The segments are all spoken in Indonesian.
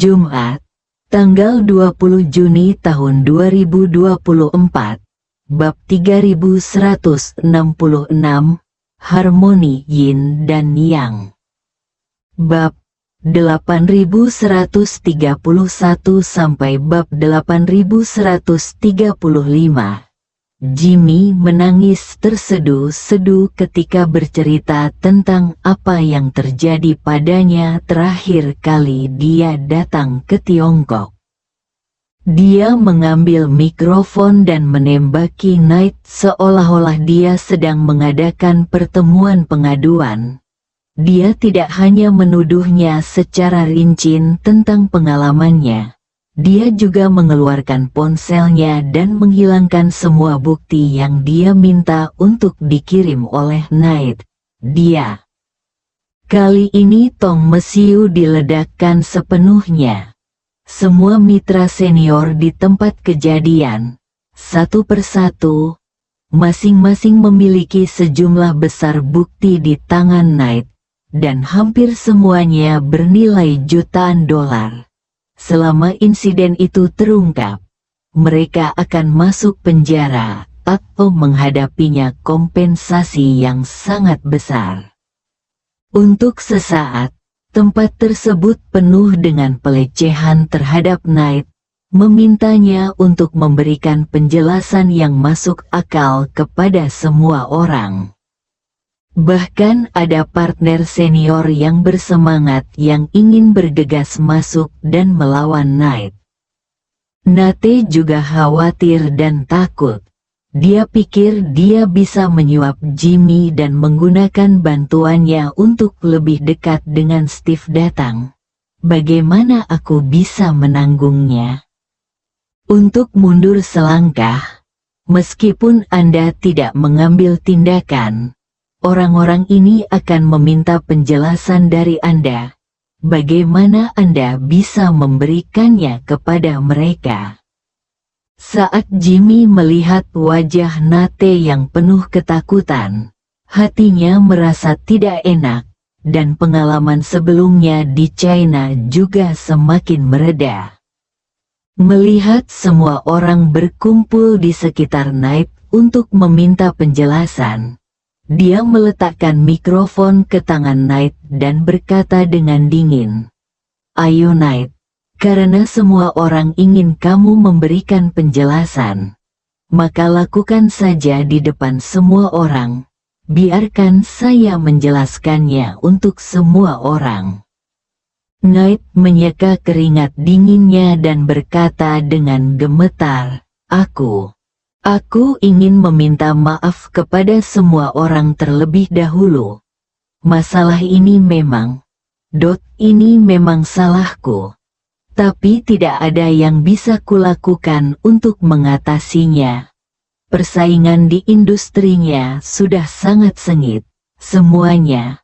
Jumat, tanggal 20 Juni tahun 2024, bab 3166, Harmoni Yin dan Yang. Bab 8131 sampai bab 8135. Jimmy menangis terseduh-seduh ketika bercerita tentang apa yang terjadi padanya terakhir kali dia datang ke Tiongkok. Dia mengambil mikrofon dan menembaki Knight seolah-olah dia sedang mengadakan pertemuan pengaduan. Dia tidak hanya menuduhnya secara rinci tentang pengalamannya. Dia juga mengeluarkan ponselnya dan menghilangkan semua bukti yang dia minta untuk dikirim oleh Knight. Kali ini tong mesiu diledakkan sepenuhnya. Semua mitra senior di tempat kejadian, satu persatu, masing-masing memiliki sejumlah besar bukti di tangan Knight, dan hampir semuanya bernilai jutaan dolar. Selama insiden itu terungkap, mereka akan masuk penjara atau menghadapinya kompensasi yang sangat besar. Untuk sesaat, tempat tersebut penuh dengan pelecehan terhadap Knight, memintanya untuk memberikan penjelasan yang masuk akal kepada semua orang. Bahkan ada partner senior yang bersemangat yang ingin bergegas masuk dan melawan Knight. Nate juga khawatir dan takut. Dia pikir dia bisa menyuap Jimmy dan menggunakan bantuannya untuk lebih dekat dengan Steve datang. Bagaimana aku bisa menanggungnya? Untuk mundur selangkah, meskipun Anda tidak mengambil tindakan, orang-orang ini akan meminta penjelasan dari Anda. Bagaimana Anda bisa memberikannya kepada mereka? Saat Jimmy melihat wajah Nate yang penuh ketakutan, hatinya merasa tidak enak, dan pengalaman sebelumnya di China juga semakin mereda. Melihat semua orang berkumpul di sekitar Knight untuk meminta penjelasan, dia meletakkan mikrofon ke tangan Knight dan berkata dengan dingin, "Ayo Knight, karena semua orang ingin kamu memberikan penjelasan, maka lakukan saja di depan semua orang. Biarkan saya menjelaskannya untuk semua orang." Knight menyeka keringat dinginnya dan berkata dengan gemetar, Aku ingin meminta maaf kepada semua orang terlebih dahulu. Masalah ini memang salahku. Tapi tidak ada yang bisa kulakukan untuk mengatasinya. Persaingan di industrinya sudah sangat sengit. Semuanya.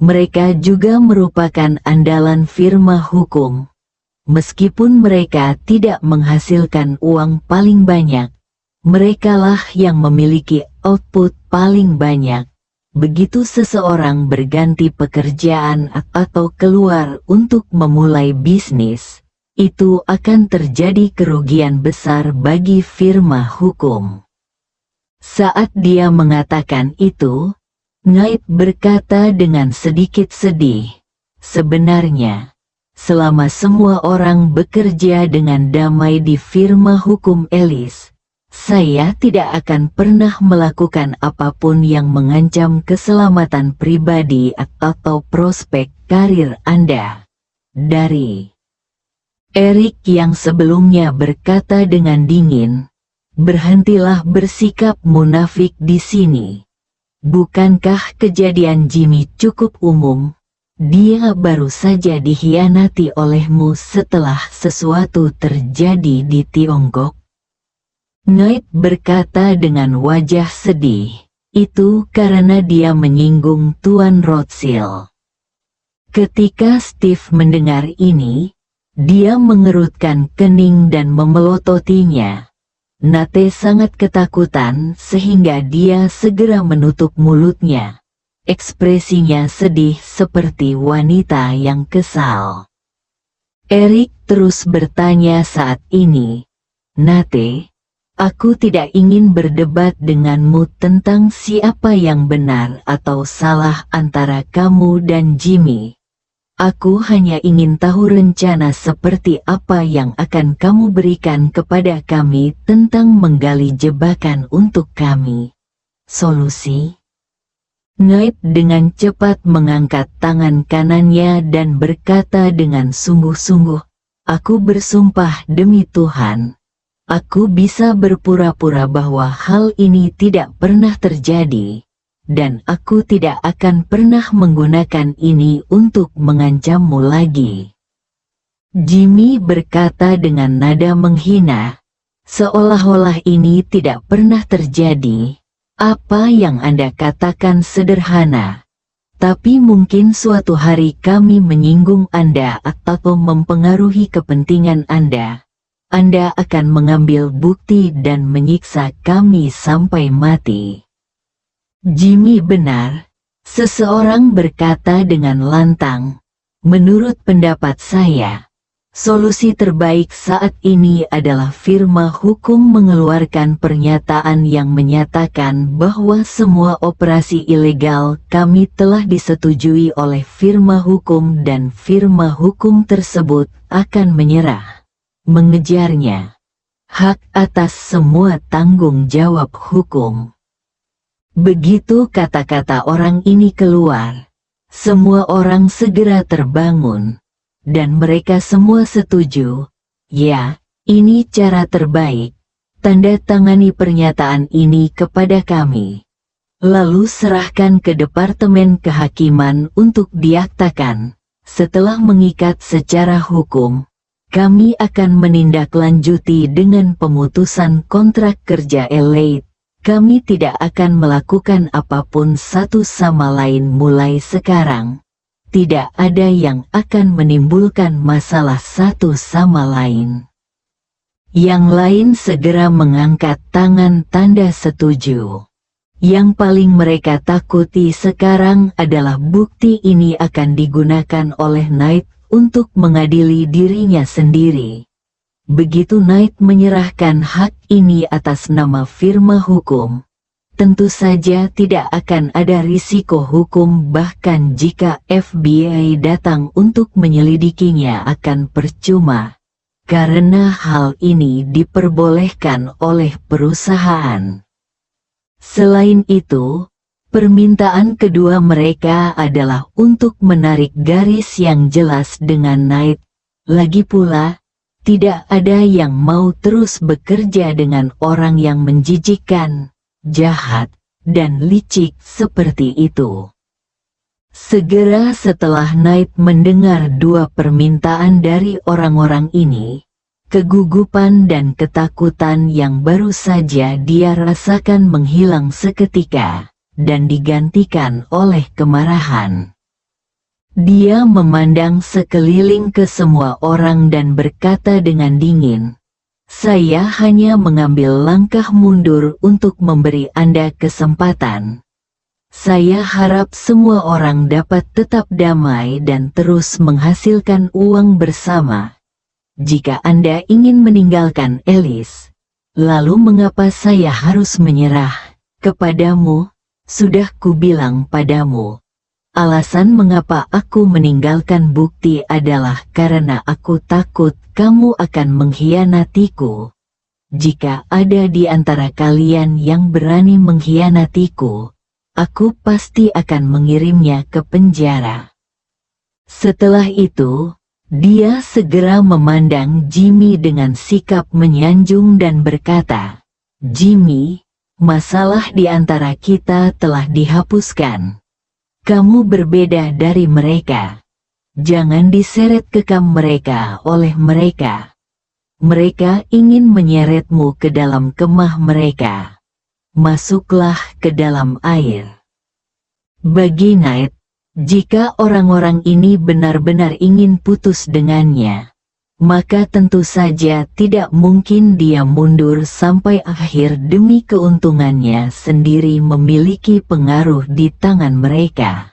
Mereka juga merupakan andalan firma hukum. Meskipun mereka tidak menghasilkan uang paling banyak, merekalah yang memiliki output paling banyak. Begitu seseorang berganti pekerjaan atau keluar untuk memulai bisnis, itu akan terjadi kerugian besar bagi firma hukum. Saat dia mengatakan itu, Knight berkata dengan sedikit sedih, "Sebenarnya, selama semua orang bekerja dengan damai di firma hukum Ellis, saya tidak akan pernah melakukan apapun yang mengancam keselamatan pribadi atau prospek karir Anda." Dari Eric yang sebelumnya berkata dengan dingin, "Berhentilah bersikap munafik di sini. Bukankah kejadian Jimmy cukup umum? Dia baru saja dikhianati olehmu setelah sesuatu terjadi di Tiongkok." Knight berkata dengan wajah sedih, "Itu karena dia menyinggung Tuan Rothschild." Ketika Steve mendengar ini, dia mengerutkan kening dan memelototinya. Nate sangat ketakutan sehingga dia segera menutup mulutnya. Ekspresinya sedih seperti wanita yang kesal. Erik terus bertanya saat ini. Nate, aku tidak ingin berdebat denganmu tentang siapa yang benar atau salah antara kamu dan Jimmy. Aku hanya ingin tahu rencana seperti apa yang akan kamu berikan kepada kami tentang menggali jebakan untuk kami. Solusi? Knight dengan cepat mengangkat tangan kanannya dan berkata dengan sungguh-sungguh, "Aku bersumpah demi Tuhan. Aku bisa berpura-pura bahwa hal ini tidak pernah terjadi, dan aku tidak akan pernah menggunakan ini untuk mengancammu lagi." Jimmy berkata dengan nada menghina, seolah-olah ini tidak pernah terjadi. Apa yang Anda katakan sederhana, tapi mungkin suatu hari kami menyinggung Anda atau mempengaruhi kepentingan Anda. Anda akan mengambil bukti dan menyiksa kami sampai mati. Jimmy benar, seseorang berkata dengan lantang. Menurut pendapat saya, solusi terbaik saat ini adalah firma hukum mengeluarkan pernyataan yang menyatakan bahwa semua operasi ilegal kami telah disetujui oleh firma hukum dan firma hukum tersebut akan menyerah, mengejarnya, hak atas semua tanggung jawab hukum. Begitu kata-kata orang ini keluar, semua orang segera terbangun. Dan mereka semua setuju, ya, ini cara terbaik. Tanda tangani pernyataan ini kepada kami. Lalu serahkan ke Departemen Kehakiman untuk diaktakan. Setelah mengikat secara hukum, kami akan menindaklanjuti dengan pemutusan kontrak kerja Elite. Kami tidak akan melakukan apapun satu sama lain mulai sekarang. Tidak ada yang akan menimbulkan masalah satu sama lain. Yang lain segera mengangkat tangan tanda setuju. Yang paling mereka takuti sekarang adalah bukti ini akan digunakan oleh Knight untuk mengadili dirinya sendiri. Begitu Knight menyerahkan hak ini atas nama firma hukum, tentu saja tidak akan ada risiko hukum, bahkan jika FBI datang untuk menyelidikinya akan percuma, karena hal ini diperbolehkan oleh perusahaan. Selain itu, permintaan kedua mereka adalah untuk menarik garis yang jelas dengan Knight. Lagi pula, tidak ada yang mau terus bekerja dengan orang yang menjijikkan, jahat, dan licik seperti itu. Segera setelah Knight mendengar dua permintaan dari orang-orang ini, kegugupan dan ketakutan yang baru saja dia rasakan menghilang seketika, dan digantikan oleh kemarahan. Dia memandang sekeliling ke semua orang dan berkata dengan dingin, "Saya hanya mengambil langkah mundur untuk memberi Anda kesempatan. Saya harap semua orang dapat tetap damai dan terus menghasilkan uang bersama. Jika Anda ingin meninggalkan Alice, lalu mengapa saya harus menyerah kepadamu? Sudah kubilang padamu. Alasan mengapa aku meninggalkan bukti adalah karena aku takut kamu akan mengkhianatiku. Jika ada di antara kalian yang berani mengkhianatiku, aku pasti akan mengirimnya ke penjara." Setelah itu, dia segera memandang Jimmy dengan sikap menyanjung dan berkata, "Jimmy, masalah di antara kita telah dihapuskan. Kamu berbeda dari mereka. Jangan diseret kekam mereka oleh mereka. Mereka ingin menyeretmu ke dalam kemah mereka. Masuklah ke dalam air." Bagi Knight, jika orang-orang ini benar-benar ingin putus dengannya, maka tentu saja tidak mungkin dia mundur sampai akhir demi keuntungannya sendiri memiliki pengaruh di tangan mereka.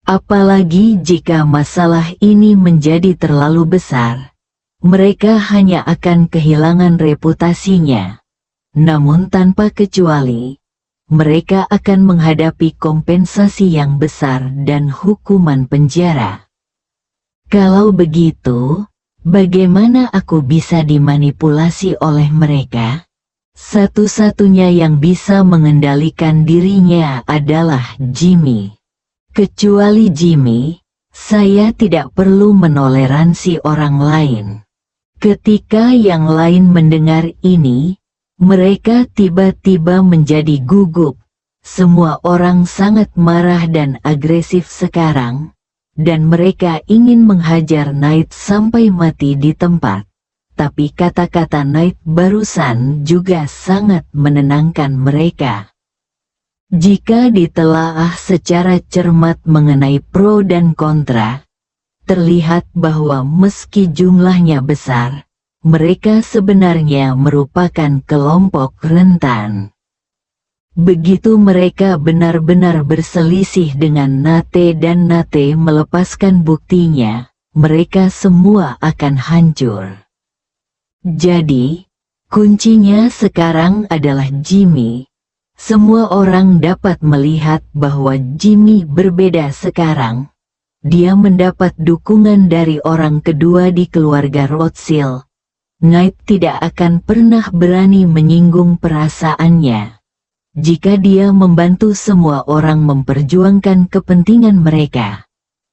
Apalagi jika masalah ini menjadi terlalu besar, mereka hanya akan kehilangan reputasinya. Namun tanpa kecuali, mereka akan menghadapi kompensasi yang besar dan hukuman penjara. Kalau begitu, bagaimana aku bisa dimanipulasi oleh mereka? Satu-satunya yang bisa mengendalikan dirinya adalah Jimmy. Kecuali Jimmy, saya tidak perlu menoleransi orang lain. Ketika yang lain mendengar ini, mereka tiba-tiba menjadi gugup. Semua orang sangat marah dan agresif sekarang, dan mereka ingin menghajar Knight sampai mati di tempat. Tapi kata-kata Knight barusan juga sangat menenangkan mereka. Jika ditelaah secara cermat mengenai pro dan kontra, terlihat bahwa meski jumlahnya besar, mereka sebenarnya merupakan kelompok rentan. Begitu mereka benar-benar berselisih dengan Nate dan Nate melepaskan buktinya, mereka semua akan hancur. Jadi, kuncinya sekarang adalah Jimmy. Semua orang dapat melihat bahwa Jimmy berbeda sekarang. Dia mendapat dukungan dari orang kedua di keluarga Rothschild. Knight tidak akan pernah berani menyinggung perasaannya. Jika dia membantu semua orang memperjuangkan kepentingan mereka,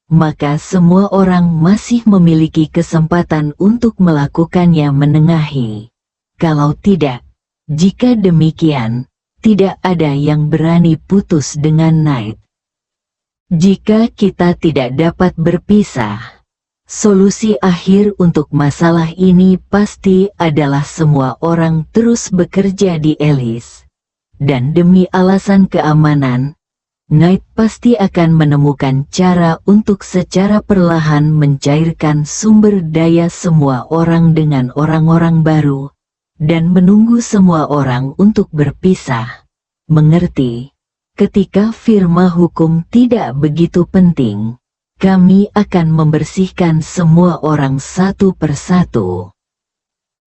maka semua orang masih memiliki kesempatan untuk melakukannya menengahi. Kalau tidak, jika demikian, tidak ada yang berani putus dengan Knight. Jika kita tidak dapat berpisah, solusi akhir untuk masalah ini pasti adalah semua orang terus bekerja di Alice. Dan demi alasan keamanan, Knight pasti akan menemukan cara untuk secara perlahan mencairkan sumber daya semua orang dengan orang-orang baru, dan menunggu semua orang untuk berpisah. Mengerti? Ketika firma hukum tidak begitu penting, kami akan membersihkan semua orang satu persatu.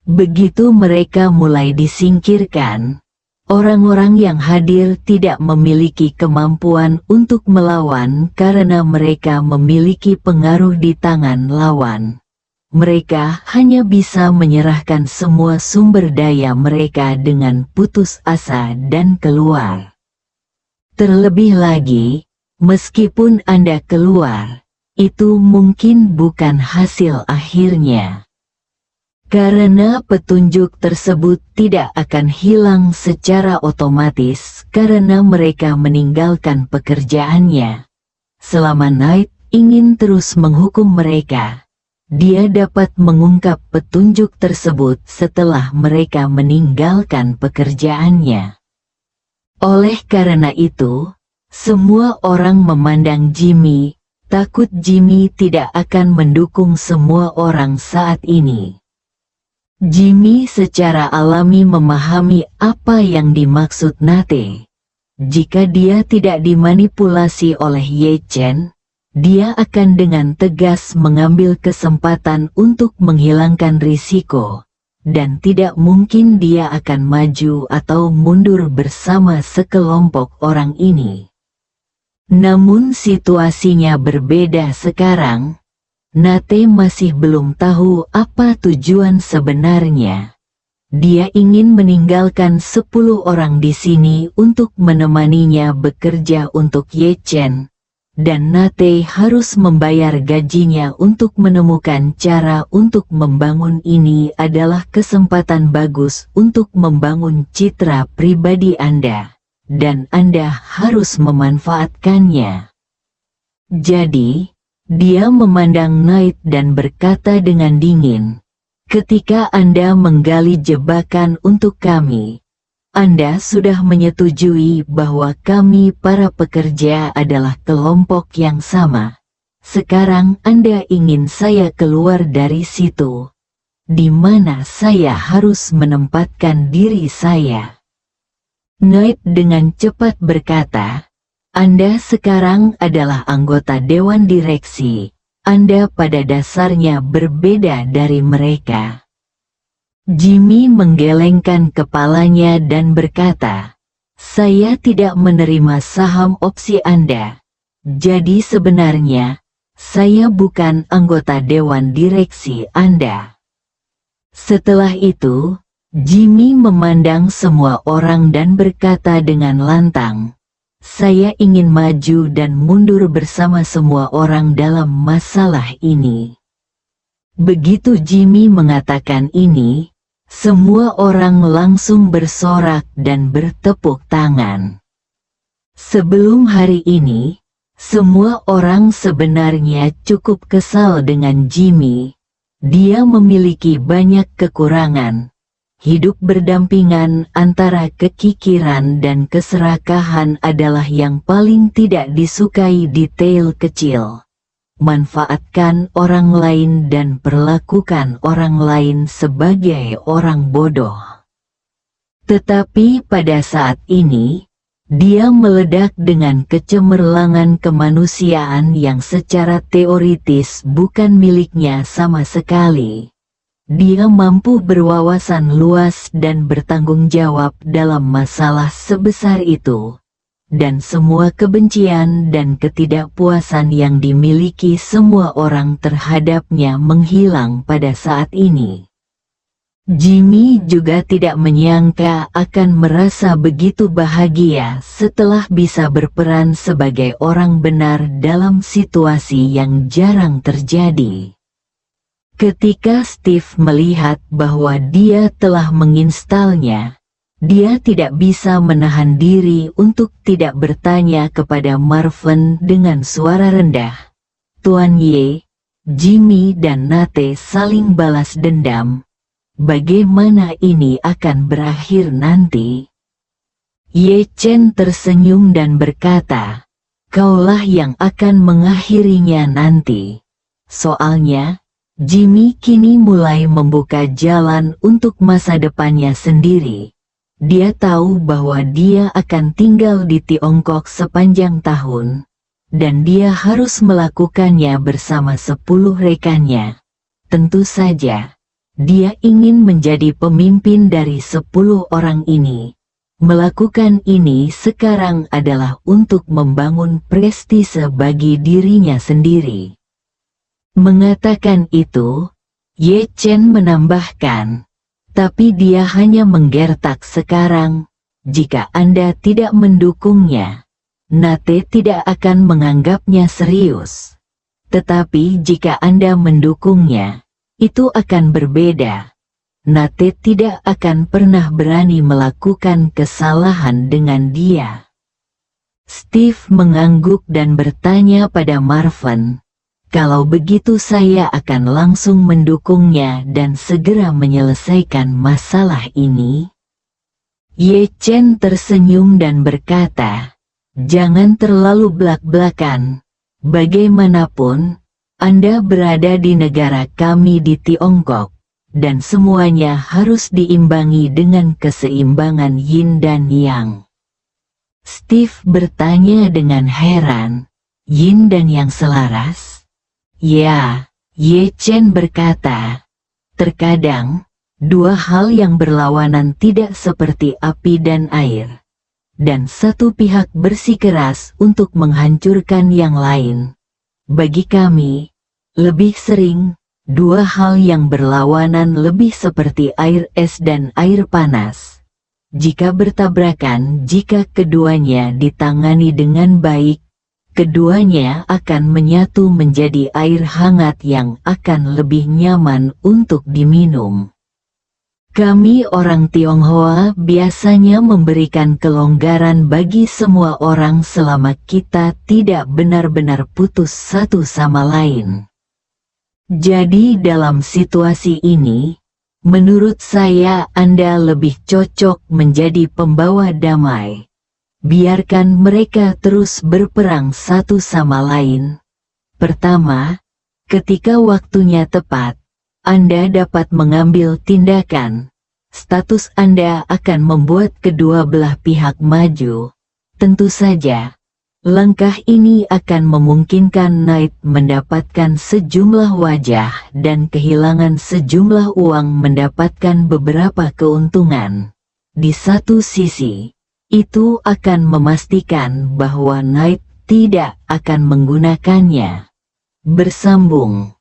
Begitu mereka mulai disingkirkan, orang-orang yang hadir tidak memiliki kemampuan untuk melawan karena mereka memiliki pengaruh di tangan lawan. Mereka hanya bisa menyerahkan semua sumber daya mereka dengan putus asa dan keluar. Terlebih lagi, meskipun Anda keluar, itu mungkin bukan hasil akhirnya. Karena petunjuk tersebut tidak akan hilang secara otomatis karena mereka meninggalkan pekerjaannya. Selama Knight ingin terus menghukum mereka, dia dapat mengungkap petunjuk tersebut setelah mereka meninggalkan pekerjaannya. Oleh karena itu, semua orang memandang Jimmy, takut Jimmy tidak akan mendukung semua orang saat ini. Jimmy secara alami memahami apa yang dimaksud Nate. Jika dia tidak dimanipulasi oleh Ye Chen, dia akan dengan tegas mengambil kesempatan untuk menghilangkan risiko, dan tidak mungkin dia akan maju atau mundur bersama sekelompok orang ini. Namun situasinya berbeda sekarang. Nate masih belum tahu apa tujuan sebenarnya. Dia ingin meninggalkan 10 orang di sini untuk menemaninya bekerja untuk Ye Chen. Dan Nate harus membayar gajinya untuk menemukan cara untuk membangun. Ini adalah kesempatan bagus untuk membangun citra pribadi Anda, dan Anda harus memanfaatkannya. Jadi, dia memandang Knight dan berkata dengan dingin, "Ketika Anda menggali jebakan untuk kami, Anda sudah menyetujui bahwa kami para pekerja adalah kelompok yang sama. Sekarang Anda ingin saya keluar dari situ, di mana saya harus menempatkan diri saya." Knight dengan cepat berkata, Anda sekarang adalah anggota Dewan Direksi. Anda pada dasarnya berbeda dari mereka. Jimmy menggelengkan kepalanya dan berkata, "Saya tidak menerima saham opsi Anda. Jadi sebenarnya, saya bukan anggota Dewan Direksi Anda." Setelah itu, Jimmy memandang semua orang dan berkata dengan lantang, "Saya ingin maju dan mundur bersama semua orang dalam masalah ini." Begitu Jimmy mengatakan ini, semua orang langsung bersorak dan bertepuk tangan. Sebelum hari ini, semua orang sebenarnya cukup kesal dengan Jimmy. Dia memiliki banyak kekurangan. Hidup berdampingan antara kekikiran dan keserakahan adalah yang paling tidak disukai. Detail kecil. Manfaatkan orang lain dan perlakukan orang lain sebagai orang bodoh. Tetapi pada saat ini, dia meledak dengan kecemerlangan kemanusiaan yang secara teoritis bukan miliknya sama sekali. Dia mampu berwawasan luas dan bertanggung jawab dalam masalah sebesar itu. Dan semua kebencian dan ketidakpuasan yang dimiliki semua orang terhadapnya menghilang pada saat ini. Jimmy juga tidak menyangka akan merasa begitu bahagia setelah bisa berperan sebagai orang benar dalam situasi yang jarang terjadi. Ketika Steve melihat bahwa dia telah menginstalnya, dia tidak bisa menahan diri untuk tidak bertanya kepada Marvin dengan suara rendah. "Tuan Ye, Jimmy dan Nate saling balas dendam. Bagaimana ini akan berakhir nanti?" Ye Chen tersenyum dan berkata, "Kaulah yang akan mengakhirinya nanti. Soalnya, Jimmy kini mulai membuka jalan untuk masa depannya sendiri. Dia tahu bahwa dia akan tinggal di Tiongkok sepanjang tahun, dan dia harus melakukannya bersama 10 rekannya. Tentu saja, dia ingin menjadi pemimpin dari 10 orang ini. Melakukan ini sekarang adalah untuk membangun prestise bagi dirinya sendiri." Mengatakan itu, Ye Chen menambahkan, "Tapi dia hanya menggertak sekarang. Jika Anda tidak mendukungnya, Nate tidak akan menganggapnya serius. Tetapi jika Anda mendukungnya, itu akan berbeda. Nate tidak akan pernah berani melakukan kesalahan dengan dia." Steve mengangguk dan bertanya pada Marvin, "Kalau begitu saya akan langsung mendukungnya dan segera menyelesaikan masalah ini." Ye Chen tersenyum dan berkata, "Jangan terlalu blak-blakan. Bagaimanapun, Anda berada di negara kami di Tiongkok, dan semuanya harus diimbangi dengan keseimbangan yin dan yang." Steve bertanya dengan heran, "Yin dan yang selaras?" "Ya," Ye Chen berkata, "terkadang, dua hal yang berlawanan tidak seperti api dan air. Dan satu pihak bersikeras untuk menghancurkan yang lain. Bagi kami, lebih sering, dua hal yang berlawanan lebih seperti air es dan air panas. Jika bertabrakan, jika keduanya ditangani dengan baik, keduanya akan menyatu menjadi air hangat yang akan lebih nyaman untuk diminum. Kami orang Tionghoa biasanya memberikan kelonggaran bagi semua orang selama kita tidak benar-benar putus satu sama lain. Jadi dalam situasi ini, menurut saya Anda lebih cocok menjadi pembawa damai. Biarkan mereka terus berperang satu sama lain. Pertama, ketika waktunya tepat, Anda dapat mengambil tindakan. Status Anda akan membuat kedua belah pihak maju. Tentu saja, Langkah ini akan memungkinkan Knight mendapatkan sejumlah wajah dan kehilangan sejumlah uang, mendapatkan beberapa keuntungan. Di satu sisi, itu akan memastikan bahwa Knight tidak akan menggunakannya. Bersambung.